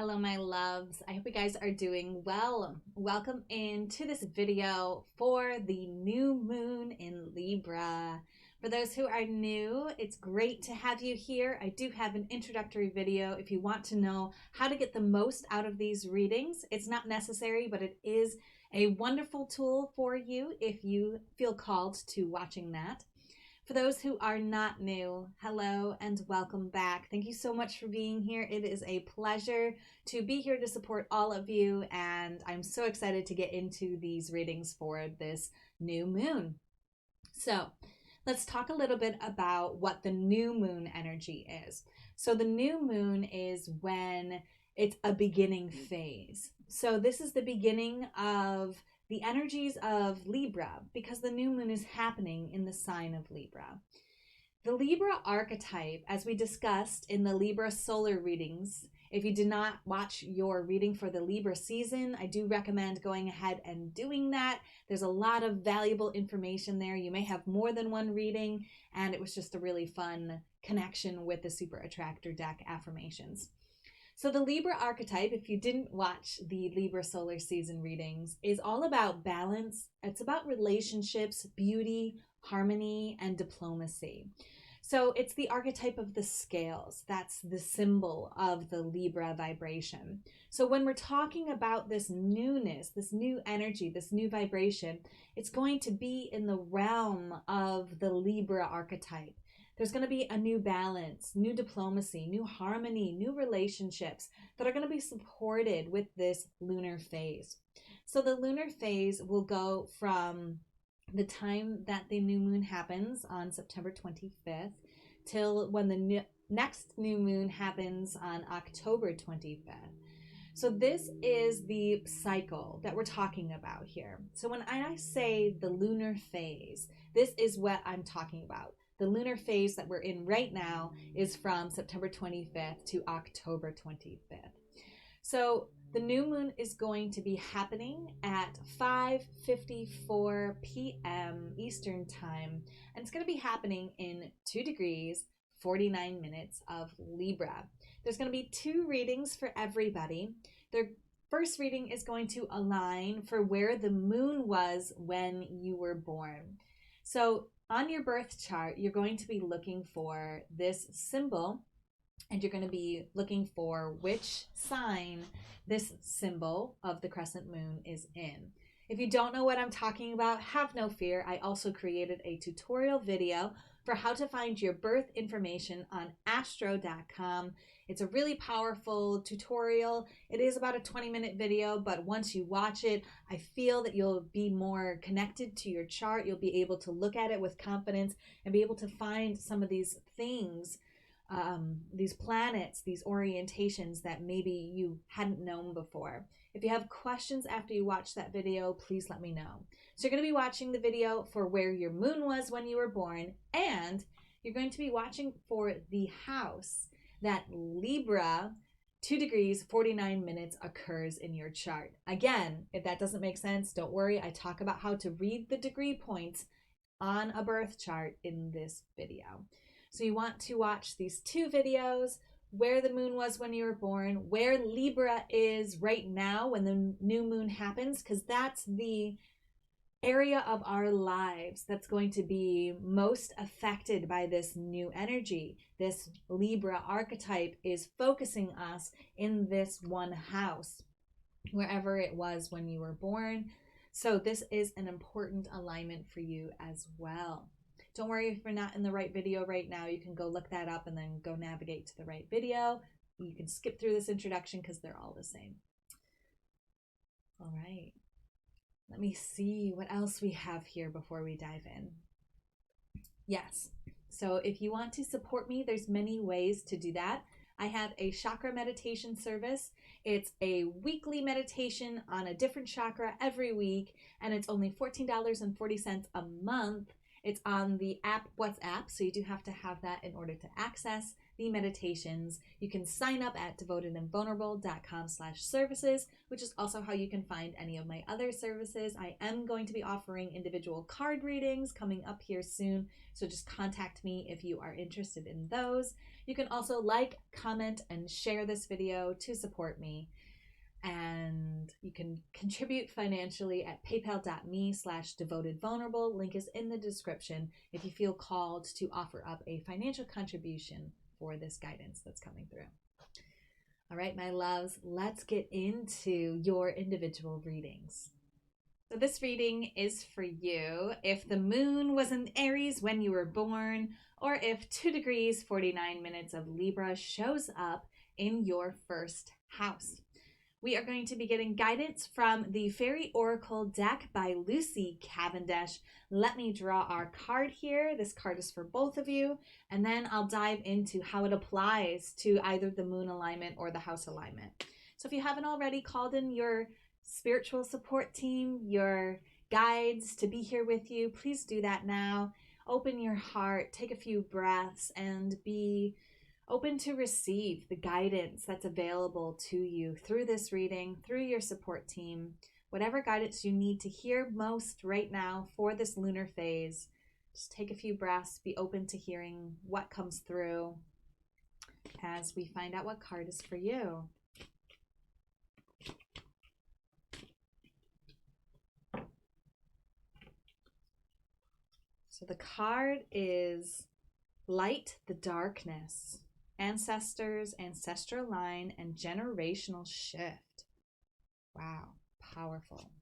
Hello, my loves. I hope you guys are doing well. Welcome into this video for the new moon in Libra. For those who are new, it's great to have you here. I do have an introductory video if you want to know how to get the most out of these readings. It's not necessary, but it is a wonderful tool for you if you feel called to watching that. For those who are not new, hello and welcome back. Thank you so much for being here. It is a pleasure to be here to support all of you, and I'm so excited to get into these readings for this new moon. So let's talk a little bit about what the new moon energy is. So the new moon is when it's a beginning phase. So this is the beginning of the energies of Libra, because the new moon is happening in the sign of Libra. The Libra archetype, as we discussed in the Libra solar readings, if you did not watch your reading for the Libra season, I do recommend going ahead and doing that. There's a lot of valuable information there. You may have more than one reading, and it was just a really fun connection with the Super Attractor deck affirmations. So the Libra archetype, if you didn't watch the Libra solar season readings, is all about balance. It's about relationships, beauty, harmony, and diplomacy. So it's the archetype of the scales. That's the symbol of the Libra vibration. So when we're talking about this newness, this new energy, this new vibration, it's going to be in the realm of the Libra archetype. There's going to be a new balance, new diplomacy, new harmony, new relationships that are going to be supported with this lunar phase. So the lunar phase will go from the time that the new moon happens on September 25th till when the next new moon happens on October 25th. So this is the cycle that we're talking about here. So when I say the lunar phase, this is what I'm talking about. The lunar phase that we're in right now is from September 25th to October 25th. So the new moon is going to be happening at 5:54 p.m. Eastern time, and it's going to be happening in 2 degrees, 49 minutes of Libra. There's going to be 2 readings for everybody. Their first reading is going to align for where the moon was when you were born. So on your birth chart, you're going to be looking for this symbol, and you're going to be looking for which sign this symbol of the crescent moon is in. If you don't know what I'm talking about, have no fear. I also created a tutorial video for how to find your birth information on astro.com. It's a really powerful tutorial. It is about a 20-minute video, but once you watch it, I feel that you'll be more connected to your chart. You'll be able to look at it with confidence and be able to find some of these things, these planets, these orientations that maybe you hadn't known before. If you have questions after you watch that video, please let me know. So you're going to be watching the video for where your moon was when you were born, and you're going to be watching for the house that Libra 2 degrees 49 minutes occurs in your chart. Again, if that doesn't make sense, don't worry. I talk about how to read the degree points on a birth chart in this video. So you want to watch these 2 videos, where the moon was when you were born, where Libra is right now when the new moon happens, because that's the area of our lives that's going to be most affected by this new energy. This Libra archetype is focusing us in this one house, wherever it was when you were born. So this is an important alignment for you as well. Don't worry if you're not in the right video right now. You can go look that up and then go navigate to the right video. You can skip through this introduction because they're all the same. All right. Let me see what else we have here before we dive in. Yes. So if you want to support me, there's many ways to do that. I have a chakra meditation service. It's a weekly meditation on a different chakra every week, and it's only $14.40 a month. It's on the app WhatsApp, so you do have to have that in order to access the meditations. You can sign up at devotedandvulnerable.com/services, which is also how you can find any of my other services. I am going to be offering individual card readings coming up here soon, so just contact me if you are interested in those. You can also like, comment, and share this video to support me. And you can contribute financially at paypal.me/devotedvulnerable. Link is in the description if you feel called to offer up a financial contribution for this guidance that's coming through. All right, my loves, let's get into your individual readings. So this reading is for you if the moon was in Aries when you were born, or if 2 degrees 49 minutes of Libra shows up in your first house. We are going to be getting guidance from the Faery Oracle deck by Lucy Cavendish. Let me draw our card here. This card is for both of you, and then I'll dive into how it applies to either the moon alignment or the house alignment. So if you haven't already called in your spiritual support team, your guides to be here with you, please do that now. Open your heart, take a few breaths, and be open to receive the guidance that's available to you through this reading, through your support team, whatever guidance you need to hear most right now for this lunar phase. Just take a few breaths, be open to hearing what comes through as we find out what card is for you. So the card is Light the Darkness. Ancestors, ancestral line, and generational shift. Wow, powerful.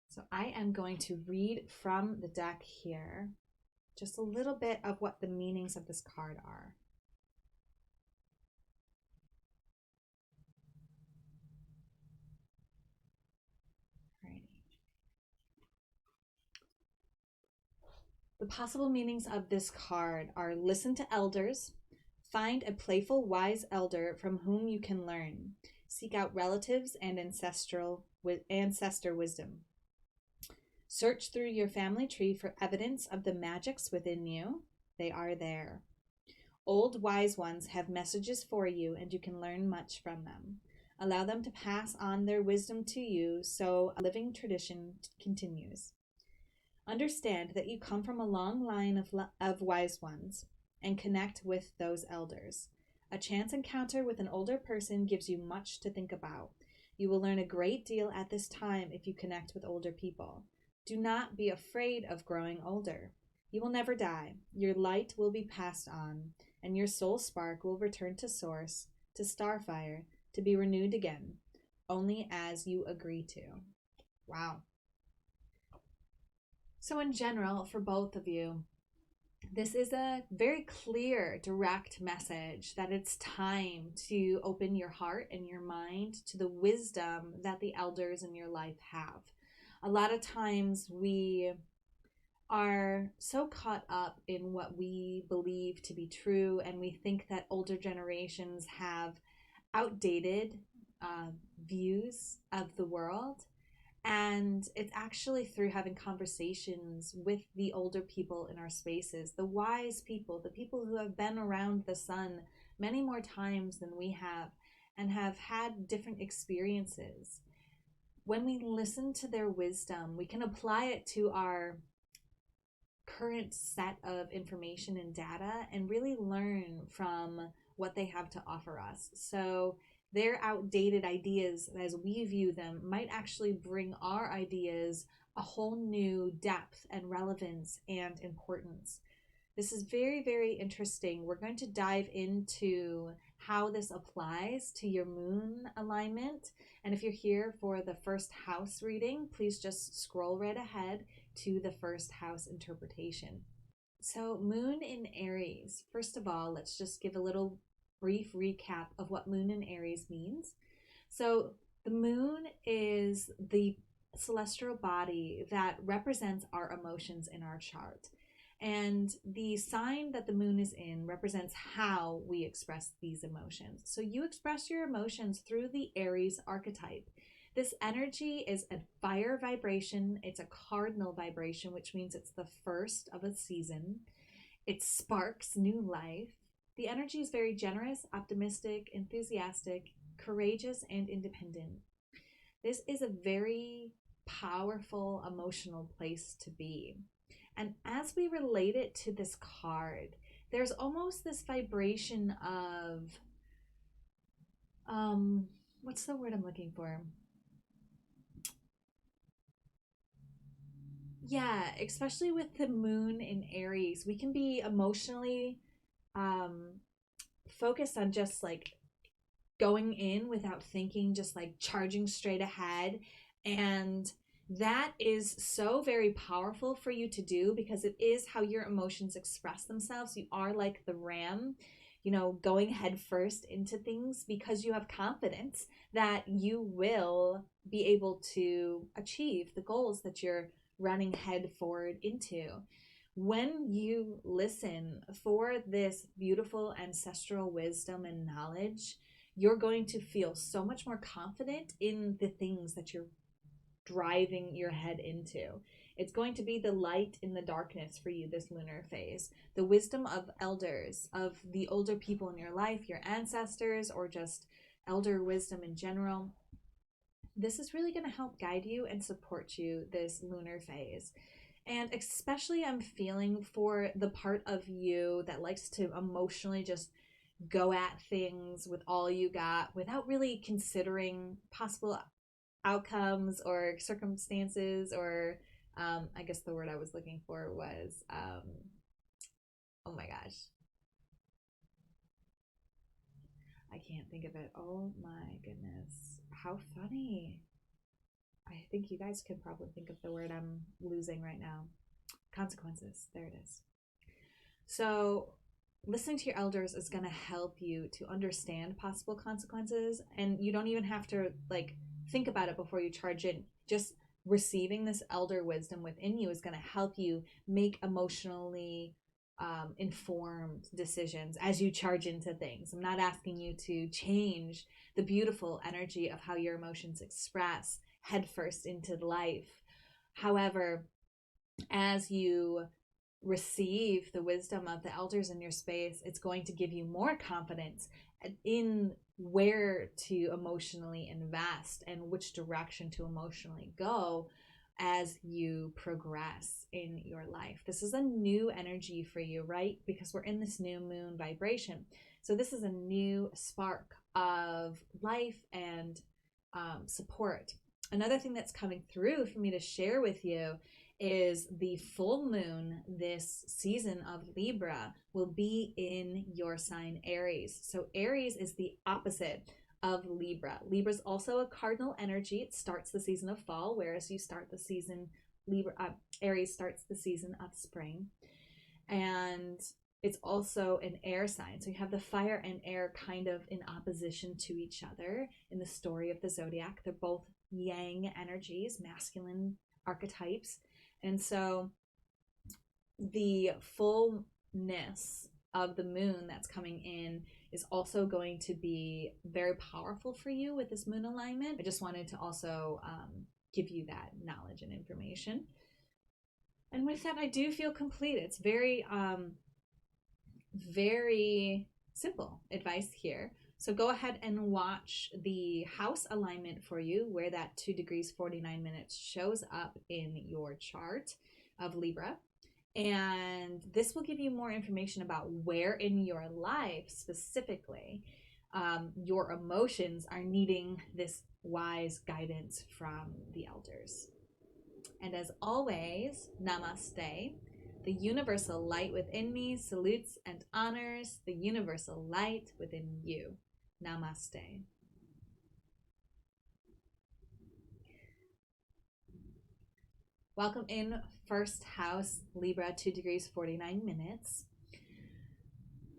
So I am going to read from the deck here just a little bit of what the meanings of this card are. The possible meanings of this card are: listen to elders, find a playful, wise elder from whom you can learn, seek out relatives and ancestor wisdom, search through your family tree for evidence of the magics within you. They are there. Old wise ones have messages for you, and you can learn much from them. Allow them to pass on their wisdom to you so a living tradition continues. Understand that you come from a long line of wise ones and connect with those elders. A chance encounter with an older person gives you much to think about. You will learn a great deal at this time if you connect with older people. Do not be afraid of growing older. You will never die. Your light will be passed on, and your soul spark will return to source, to starfire, to be renewed again, only as you agree to. Wow. So in general, for both of you, this is a very clear, direct message that it's time to open your heart and your mind to the wisdom that the elders in your life have. A lot of times we are so caught up in what we believe to be true, and we think that older generations have outdated views of the world. And it's actually through having conversations with the older people in our spaces, the wise people, the people who have been around the sun many more times than we have and have had different experiences. When we listen to their wisdom, we can apply it to our current set of information and data and really learn from what they have to offer us. So their outdated ideas, as we view them, might actually bring our ideas a whole new depth and relevance and importance. This is very, very interesting. We're going to dive into how this applies to your moon alignment. And if you're here for the first house reading, please just scroll right ahead to the first house interpretation. So moon in Aries. First of all, let's just give a little brief recap of what moon in Aries means. So the moon is the celestial body that represents our emotions in our chart. And the sign that the moon is in represents how we express these emotions. So you express your emotions through the Aries archetype. This energy is a fire vibration. It's a cardinal vibration, which means it's the first of a season. It sparks new life. The energy is very generous, optimistic, enthusiastic, courageous, and independent. This is a very powerful emotional place to be. And as we relate it to this card, there's almost this vibration of, what's the word I'm looking for? Yeah, especially with the moon in Aries, we can be emotionally um, focused on just like going in without thinking, just like charging straight ahead. And that is so very powerful for you to do because it is how your emotions express themselves. You are like the ram, going head first into things because you have confidence that you will be able to achieve the goals that you're running head forward into. When you listen for this beautiful ancestral wisdom and knowledge, you're going to feel so much more confident in the things that you're driving your head into. It's going to be the light in the darkness for you this lunar phase. The wisdom of elders, of the older people in your life, your ancestors, or just elder wisdom in general. This is really going to help guide you and support you this lunar phase. And especially I'm feeling for the part of you that likes to emotionally just go at things with all you got without really considering possible outcomes or circumstances, or I guess the word I was looking for was oh my gosh, I can't think of it. Oh my goodness, how funny. I think you guys could probably think of the word I'm losing right now. Consequences, there it is. So listening to your elders is going to help you to understand possible consequences, and you don't even have to like think about it before you charge in. Just receiving this elder wisdom within you is going to help you make emotionally informed decisions as you charge into things. I'm not asking you to change the beautiful energy of how your emotions express headfirst into life. However, as you receive the wisdom of the elders in your space, it's going to give you more confidence in where to emotionally invest and which direction to emotionally go as you progress in your life. This is a new energy for you, right? Because we're in this new moon vibration. So this is a new spark of life and support. Another thing that's coming through for me to share with you is the full moon this season of Libra will be in your sign Aries. So Aries is the opposite of Libra. Libra is also a cardinal energy. It starts the season of fall, whereas you start the season, Aries starts the season of spring. And it's also an air sign. So you have the fire and air kind of in opposition to each other in the story of the zodiac. They're both yang energies, masculine archetypes. And so the fullness of the moon that's coming in is also going to be very powerful for you with this moon alignment. I just wanted to also give you that knowledge and information. And with that, I do feel complete. It's very, very simple advice here. So go ahead and watch the house alignment for you, where that 2 degrees 49 minutes shows up in your chart of Libra. And this will give you more information about where in your life specifically your emotions are needing this wise guidance from the elders. And as always, namaste. The universal light within me salutes and honors the universal light within you. Namaste. Welcome in first house, Libra, 2 degrees 49 minutes.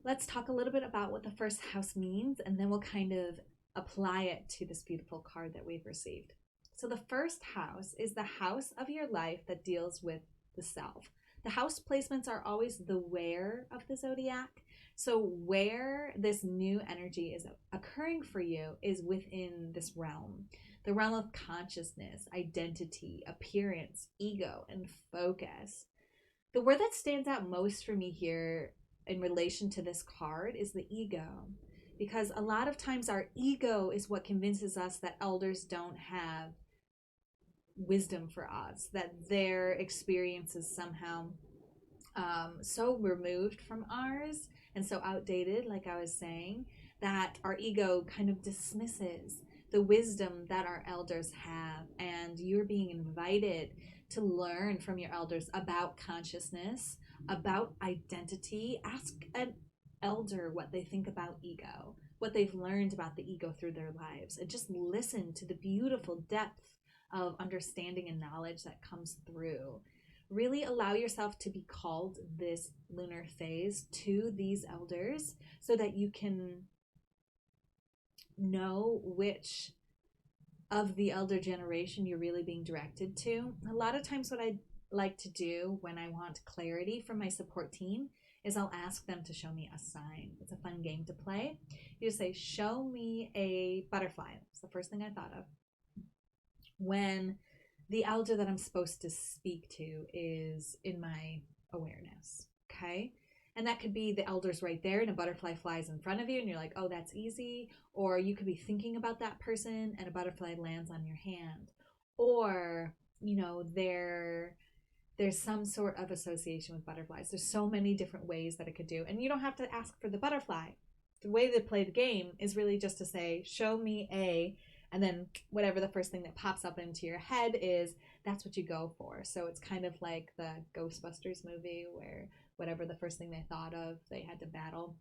Let's talk a little bit about what the first house means, and then we'll kind of apply it to this beautiful card that we've received. So the first house is the house of your life that deals with the self. The house placements are always the where of the zodiac. So where this new energy is occurring for you is within this realm. The realm of consciousness, identity, appearance, ego, and focus. The word that stands out most for me here in relation to this card is the ego. Because a lot of times our ego is what convinces us that elders don't have wisdom for us, that their experience is somehow so removed from ours and so outdated, like I was saying, that our ego kind of dismisses the wisdom that our elders have. And you're being invited to learn from your elders about consciousness, about identity. Ask an elder what they think about ego, what they've learned about the ego through their lives, and just listen to the beautiful depth of understanding and knowledge that comes through. Really allow yourself to be called this lunar phase to these elders so that you can know which of the elder generation you're really being directed to. A lot of times what I like to do when I want clarity from my support team is I'll ask them to show me a sign. It's a fun game to play. You just say, show me a butterfly. It's the first thing I thought of. When the elder that I'm supposed to speak to is in my awareness, okay? And that could be the elder's right there and a butterfly flies in front of you and you're like, oh, that's easy. Or you could be thinking about that person and a butterfly lands on your hand. Or, you know, there's some sort of association with butterflies. There's so many different ways that it could do. And you don't have to ask for the butterfly. The way they play the game is really just to say, show me a, and then whatever the first thing that pops up into your head is, that's what you go for. So it's kind of like the Ghostbusters movie where whatever the first thing they thought of, they had to battle.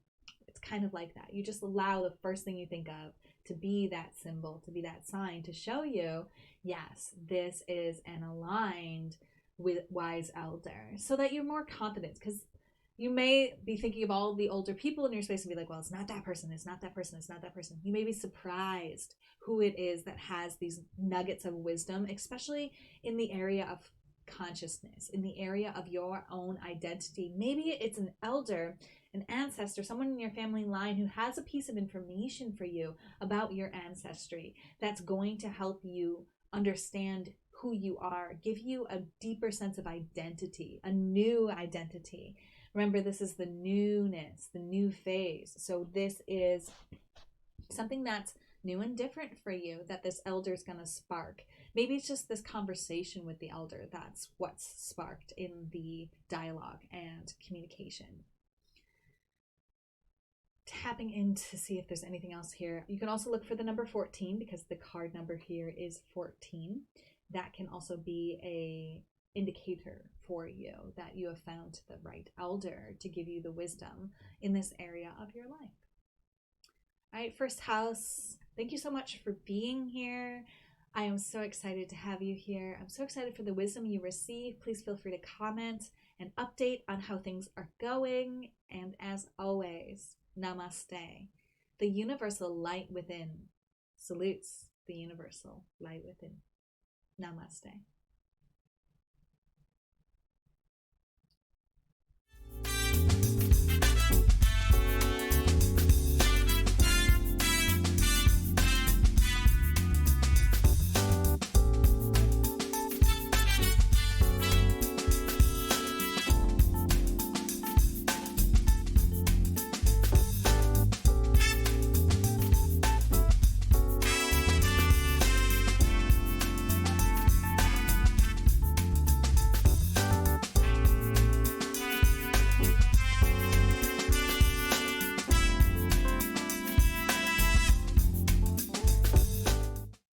It's kind of like that. You just allow the first thing you think of to be that symbol, to be that sign, to show you, yes, this is an aligned with wise elder, so that you're more confident. Because you may be thinking of all the older people in your space and be like, well, it's not that person, it's not that person, it's not that person. You may be surprised who it is that has these nuggets of wisdom, especially in the area of consciousness, in the area of your own identity. Maybe it's an elder, an ancestor, someone in your family line who has a piece of information for you about your ancestry that's going to help you understand who you are, give you a deeper sense of identity, a new identity. Remember, this is the newness, the new phase. So this is something that's new and different for you that this elder is going to spark. Maybe it's just this conversation with the elder. That's what's sparked in the dialogue and communication. Tapping in to see if there's anything else here. You can also look for the number 14 because the card number here is 14. That can also be a indicator for you that you have found the right elder to give you the wisdom in this area of your life. All right, first house, thank you so much for being here. I am so excited to have you here. I'm so excited for the wisdom you receive. Please feel free to comment and update on how things are going. And as always, namaste. The universal light within salutes the universal light within. Namaste.